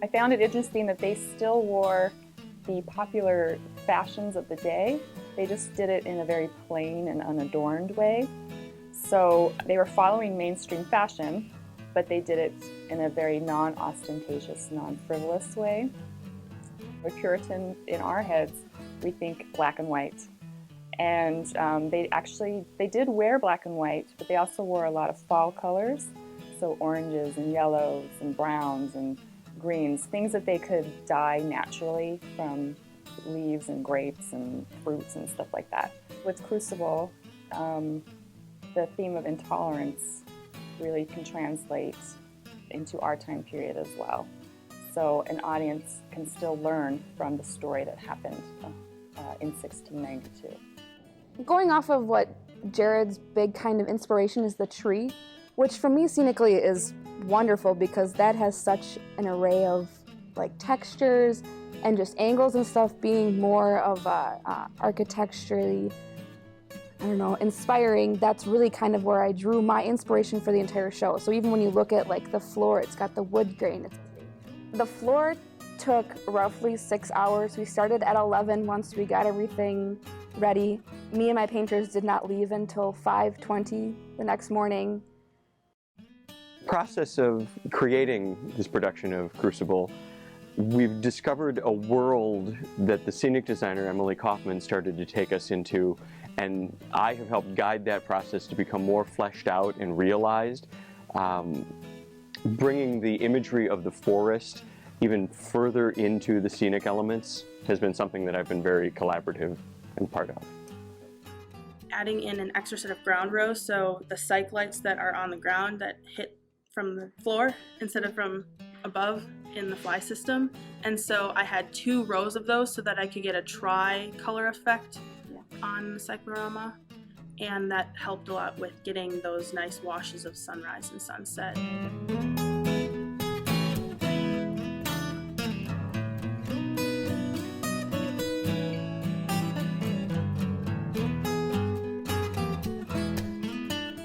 I found it interesting that they still wore the popular fashions of the day. They just did it in a very plain and unadorned way. So they were following mainstream fashion, but they did it in a very non-ostentatious, non-frivolous way. We're Puritan in our heads, we think black and white. And they did wear black and white, but they also wore a lot of fall colors. So oranges and yellows and browns and greens, things that they could dye naturally from leaves and grapes and fruits and stuff like that. With Crucible, the theme of intolerance really can translate into our time period as well. So an audience can still learn from the story that happened in 1692. Going off of what Jared's big kind of inspiration is the tree, which for me scenically is wonderful because that has such an array of like textures and just angles and stuff, being more of architecturally, I don't know, inspiring. That's really kind of where I drew my inspiration for the entire show. So even when you look at like the floor, it's got the wood grain. The floor took roughly 6 hours. We started at 11 once we got everything ready. Me and my painters did not leave until 5:20 the next morning. Process of creating this production of Crucible, we've discovered a world that the scenic designer Emily Kaufman started to take us into, and I have helped guide that process to become more fleshed out and realized. Bringing the imagery of the forest even further into the scenic elements has been something that I've been very collaborative and part of. Adding in an extra set of ground rows, so the cyc lights that are on the ground that hit from the floor instead of from above in the fly system. And so I had 2 rows of those so that I could get a tri-color effect on the cyclorama. And that helped a lot with getting those nice washes of sunrise and sunset.